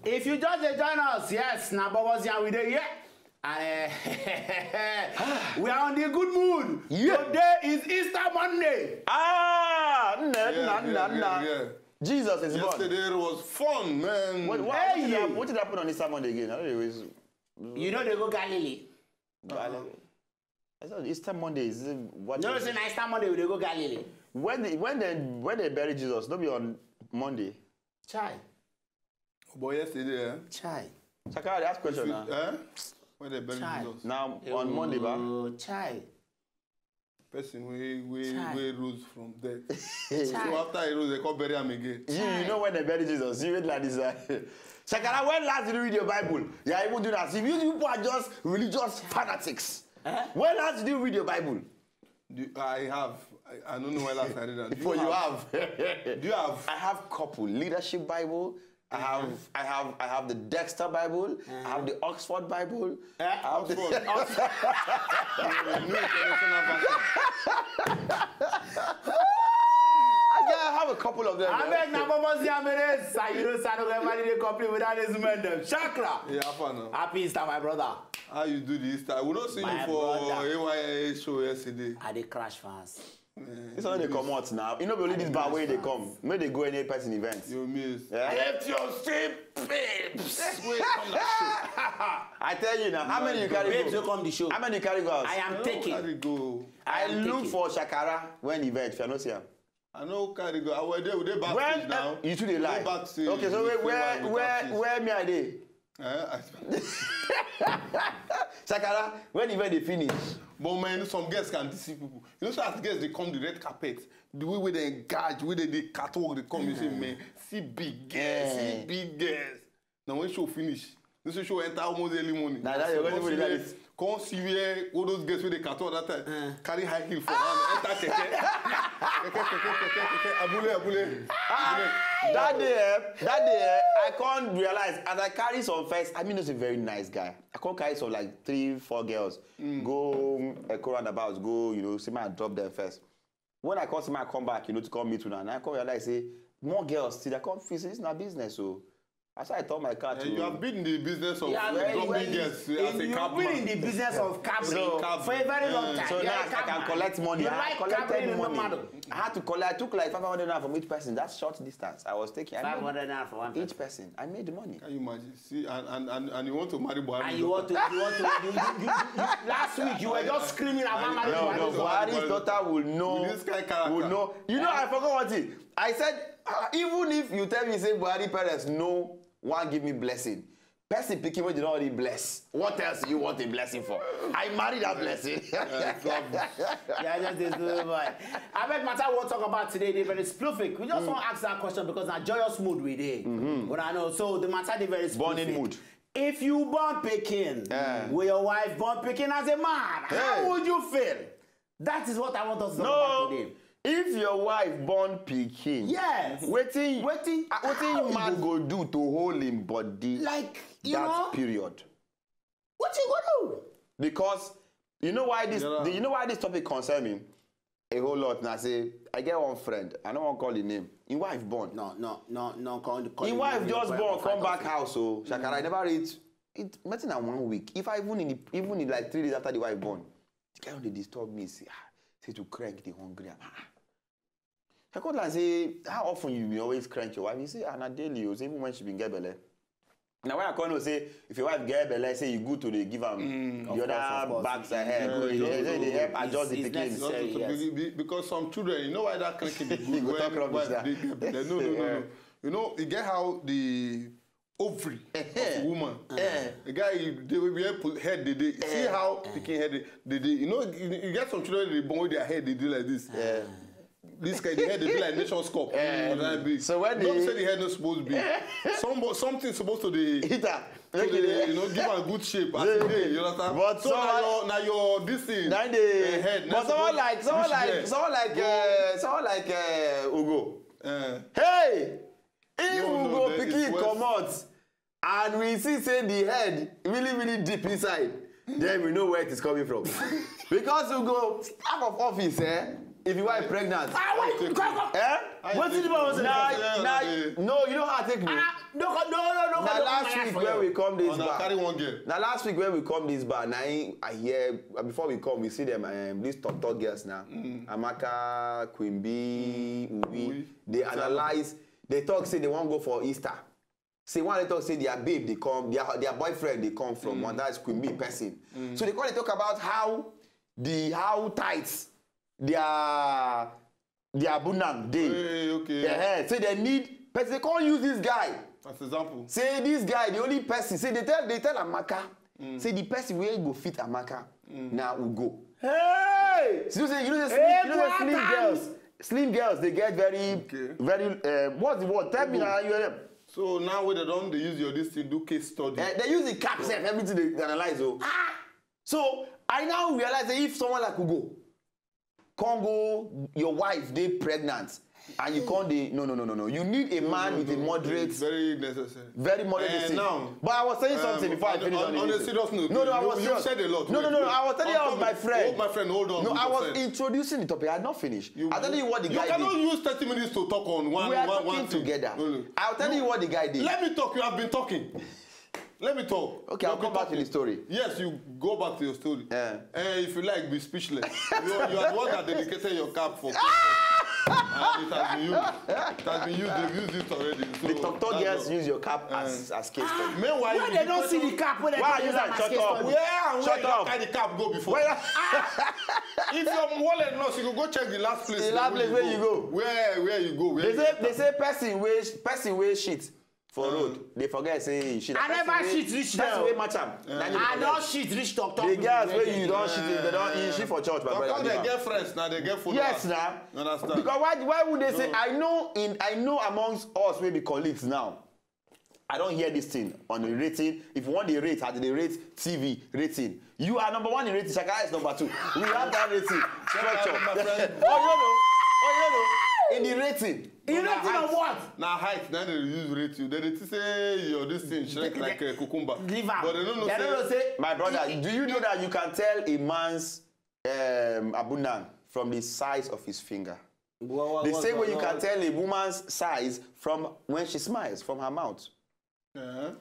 If you just join us, yes, now BOBOS here with the and we are on the good mood. Yeah. Today is Easter Monday. Yeah. Jesus is born. Yesterday it was fun, man. What did happen on Easter Monday again? You know they go Galilee. Galilee. I thought Easter Monday is what? No, it's Easter Monday they go Galilee. When they bury Jesus, don't be on Monday. Chai. But yesterday, Chai. Sakara, ask question now. When they bury Jesus. Now on Monday, ba? Chai. Person we rose from death. Chai. So after he rose, they come bury him again. You know when they bury Jesus, you wait like this. Sakara, when last did you read your Bible? Yeah, even do that. If you people are just religious fanatics. When last did you read your Bible? I have. I don't know when last I did that. You have. Do you have? I have couple leadership Bible. I have the Dexter Bible. I have the Oxford Bible. I have the I have a couple of them. I beg now, BOBOS here, you know, son of everybody they complete without this man. Chakra. Yeah, fun. Happy Easter, my brother. How you do the Easter? We don't see you for AYA show yesterday. I did crash fast. This one they come out now. You know, only this bar where they come. Maybe they go any person events. You miss. Yeah? Left your strip, babes. Wait, come that I tell you now. How many you carry babes go? Will come the show. How many you carry go? I am taking. I look for Shakara when event. If you not see him. I know carry go. I were there. We backstage now. You two they lie. Backstage. Okay, so where me I dey? Shakara, when event they finish. But man, some guests can deceive people. You know, so as guests they come the red carpet, the way they engage, the way they catwalk, they come, you say, man, see big guests, see big guests. Now when show finish, this show enter almost early morning. Now that you're going to do this. Come see where all those guests with the catwalk that time, carry high heel for hand, enter keke. Abule. That day, I can't realize, as I carry some first, I mean, he's a very nice guy. I can't carry some like 3-4 girls, go roundabouts, go, you know, see my drop them first. When I come back, you know, to come meet with her, and I come realize, say, more girls, see, they come feel, it's not business, so. That's why I told my car to... You have been in the business of dropping guests as a cabman. You've been in the business of cabin for a very long time. So now I can collect money. You like cabin money. I had to collect. I took like 500 naira from each person. That's short distance. I was taking 500 naira for one person. Each person. I made the money. Can you imagine? See, and you want to marry Buhari. And you want to last week you were just screaming about marry Buhari. No, Buhari's daughter will know. With this kind of character. Will know. You know, I forgot what it. I said, even if you tell me, say Buhari parents know, one give me blessing. Person picking when you don't already bless. What else do you want a blessing for? I married that blessing. Yeah, just this little boy. I bet matter what talk about today, they very specific. We just want to ask that question because na joyous mood we dey. But I know, so the matter they very specific. Born in mood. If you born Pekin, with your wife born Pekin as a man, how would you feel? That is what I want us to talk about today. If your wife born Pekin, yes, wetin man go do to hold him body? Like you that know, period. What you gonna do? Because you know why this topic concern me a whole lot. And I say I get one friend. I don't want to call his name. His wife born. No. Call his wife just born. Come back house. So Shakara, I never read it. Nothing in 1 week. If I even in like 3 days after the wife born, the guy only disturb me. Say to crank the hungry. I could like say, how often you always crank your wife? You say, Anna daily, even when she been get belly. Now when I come to say, if your wife get belly, say you good to the give them the other backs ahead. They help adjust the picking. Because some children, you know why that cranking is good? Go talk rubbish there. No. You know, you get how the ovary of a woman. The guy, they will be able to head, they see how picking head, you know, you get some children, they born with their head, they do like this. This guy, the head, they do like nation's cup. So when don't say the head not supposed to be. Something supposed to the hitter. You know, give a good shape. As a day, you understand? But so now your this thing. Head. But someone like Ugo. Hey, if Ugo picking come out, and we see say the head really deep inside. then we know where it is coming from. Because you go out of office, if your wife pregnant. What did the boss say? No, you know how I take me. No. Now last week when we come this bar. Carry one girl. Now last week when we come this bar, now I hear before we come, we see them these top girls now. Amaka, Queen B, Ubi. They analyze. They talk say they want to go for Easter. Say one they talk say their babe they come, their boyfriend they come from one that's Queen B person. So they call they talk about how tight their bunang day. Okay. Say they need person they can't use this guy. As example. Say this guy the only person. Say they tell Amaka. Say the person where go fit Amaka. Now we go. Hey! So you know slim girls they get very what's the word? Tell me now you them. So now when they use your this thing do case study. They use the cap set everything they analyze. So I now realize that if someone like Ugo, Congo, your wife they pregnant, and you can't no. You need a man with a moderate. It's very necessary. Very moderate. Now, but I was saying something before I finished on a serious note. No, I was you said a lot. No. I was telling you about my friend. My friend, hold on. No, I was introducing the topic. I had not finished. I'll tell you what the guy did. You cannot use 30 minutes to talk on one. We are talking together. I'll tell you what the guy did. Let me talk. You have been talking. Let me talk. Okay, I'll come back to the story. Yes, you go back to your story. If you like, be speechless. you are the one that dedicated your cap for. And it has been used. It has been used. They've used it already. So the top girls use your cap as case study. Meanwhile, when they don't see the cap, when they use that as case study. Where the cap go before? If your wallet lost, you go check the last place. The last place where you go. Where you go? They say person wear shit for road. They forget say shit. I never shit reach there. That's the way match am. I don't shit reach talk. The girls where you don't shit, they don't shit for church. Because they get friends now, they get followers. Yes, now. Understand? Because why would they say? I know amongst us maybe colleagues now. I don't hear this thing on the rating. If you want the rate, they rate TV rating. You are number 1 in rating. Shakara is number 2. We have that rating structure. In the rating. You know what? Now height, now they use rate you. They say your this thing shrink like a cucumber. But they don't know say, my brother, do you know that you can tell a man's abundance from the size of his finger? The same way you can tell a woman's size from when she smiles, from her mouth.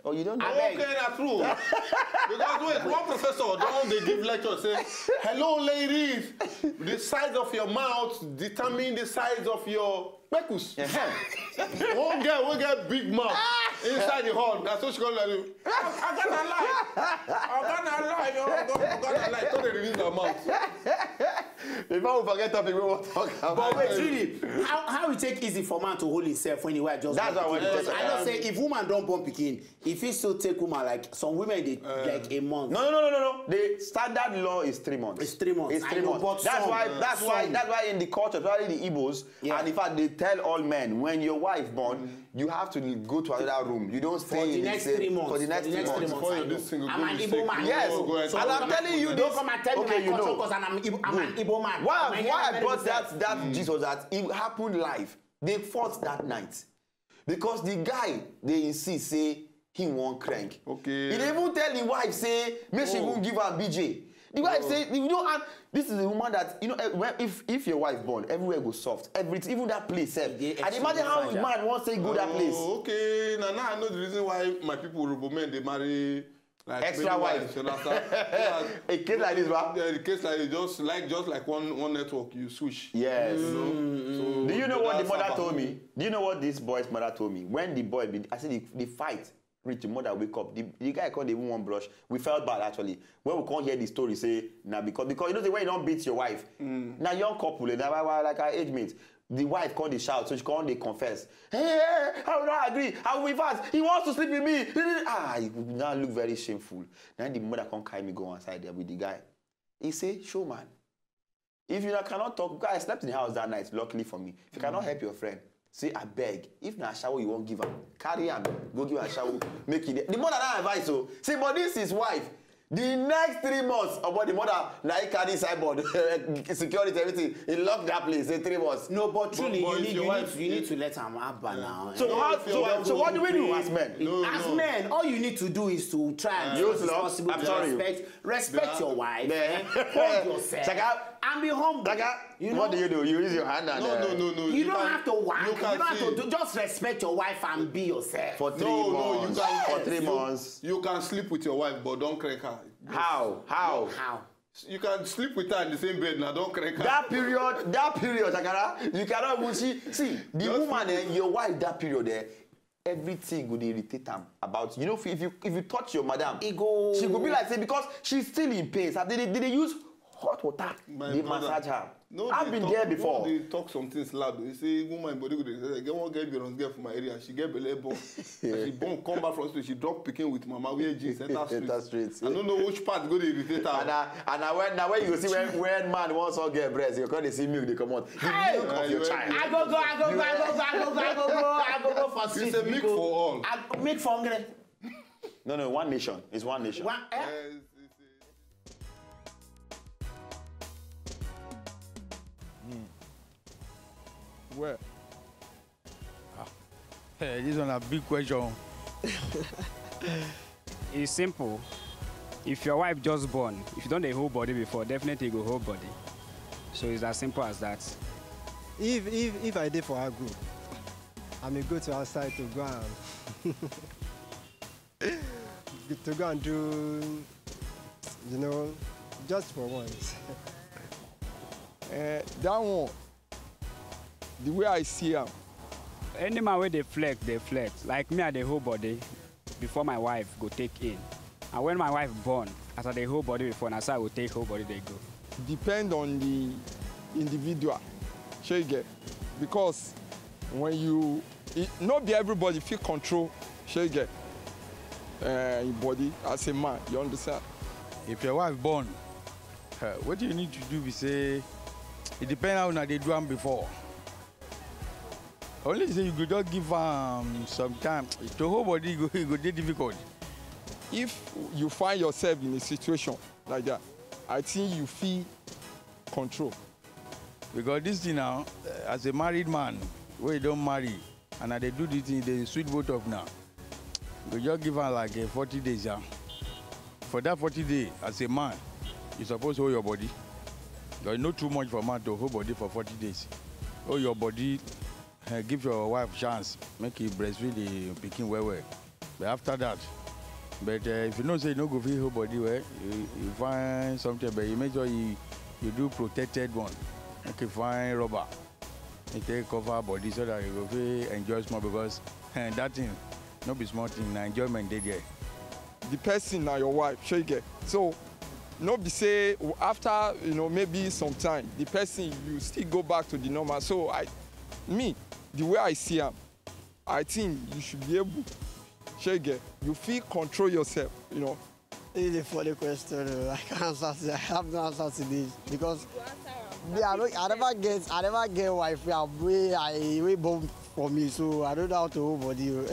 Oh, you don't know? Okay, that's true. Because wait, one professor, they give lecture say, hello ladies, the size of your mouth determine the size of your pecus. One girl will get big mouth inside the hall. That's what she call it. I'm gonna lie. So they release her mouth. Before we forget topic, we won't talk about. But wait, really, how it take easy for man to hold himself when he wear just? That's what I want to tell you. I don't say if woman don't born pikin, if he still take woman like some women they like a month. No. The standard law is 3 months. It's 3 months. It's 3 months. That's why in the culture, especially the Igbos, and in fact they tell all men when your wife born, you have to go to another room. You don't stay for the next 3 months. For the next 3 months. Before you're this single, I'm an Igbo man. Yes, and I'm telling you this. Don't come and tell me my culture because I'm an Igbo man. Why I brought that gist was that it happened live. They fought that night because the guy they insist say he won't crank. Okay. He even tell the wife say make she won't give her BJ. The wife say you know and this is a woman that you know if your wife born everywhere goes soft everything even that place and imagine how a man wants to go that place. Okay, now I know the reason why my people Urobo men they marry. Like extra wife. A case like this, right? Yeah, the case like it just like one network you switch. Yes. So do you know what the mother told me? Do you know what this boy's mother told me? When the boy, I said the fight reach the mother wake up. The guy called even one brush. We felt bad actually. When we can't hear the story, say now because you know the way you don't beat your wife. Now young couple, like our age mates. The wife called the shout, so she called they confess. Hey, I will not agree. I will be fast. He wants to sleep with me. It would now look very shameful. Then the mother can't carry me go outside there with the guy. He say, show man. If you cannot talk, because I slept in the house that night, luckily for me. If you cannot help your friend, say I beg. If na shower you won't give him, carry him. Go give her a shower. Make it. The mother that advice so say, but this is wife. The next 3 months, about the mother, like carry sideboard, security, everything, he locked that place. Say 3 months. No, but truly, But you need to let him have now. So what do we do as men? As men, all you need to do is to try and Use be love. responsible I'm to sorry. respect your wife, Yeah. hold yourself, and be humble. You know? What do? You use your hand and... No. You don't have to wank. You don't have see. to do. Just respect your wife and be yourself. For 3 months. You can, For 3 months. You can sleep with your wife, but don't crack her. How? You can sleep with her in the same bed now, don't crack her. That period, Shakara, you cannot even see the woman, your wife, that period there, everything would irritate them about, you know, if you touch your madam, she could be like, say, because she's still in pain. So did they use hot water? They massage her. No, I've been there before. They talk some things loud. They say, woman body good. Get one girl from my area. She get belly born. She born, come back from school. She drop picking with mama. Wear jeans. Enter street. I don't know which part go to irritate her. And when you see when man wants to get breast, you can't see milk. They come out. The milk of your child. I go for street. It's a milk for all. Milk for hungry. No, one nation. It's one nation. Where? Hey, this one a big question. It's simple. If your wife just born, if you don't the whole body before, definitely go whole body. So it's as simple as that. If I did for her good, I may go to outside to go and do, you know, just for once. That one, the way I see him. Any man where they flex. Like me, I the whole body before my wife go take in. And when my wife born, after the whole body before, and I will take whole body they go. Depend on the individual. Sure you get. Because when not be everybody feel control, sure you get. Your body as a man, you understand? If your wife born, what you need to do is say, it depends how they do them before. Only say you could just give some time. The whole body go difficult. If you find yourself in a situation like that, I think you feel control. Because this thing now, as a married man, where you don't marry, and they do this thing, they sweet both of now. You just give her like 40 days. For that 40 days, as a man, you're supposed to hold your body. There's not too much for a man to hold body for 40 days. Hold your body. Give your wife a chance, make you breastfeed the pikin well. But after that, if you know say you no go feel whole body well, you find something, but you make sure you do protected one. Make you find rubber, you take cover body so that you go feel enjoy small because that thing, no be small thing, na enjoyment dey there. The person na your wife, sure you get. So no be say after maybe some time, the person you still go back to the normal. So the way I see him, I think you should be able, you feel control yourself, This is a funny question. I can't answer. I have no answer to this because I never get wife way born for me, so I don't know how to hold body. You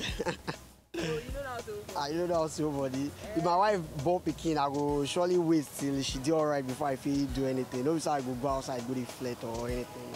don't know how to hold body. I don't know how to hold body. If my wife born pikin, I go surely wait till she do alright before I feel do anything. No, so I go outside, go to flirt or anything.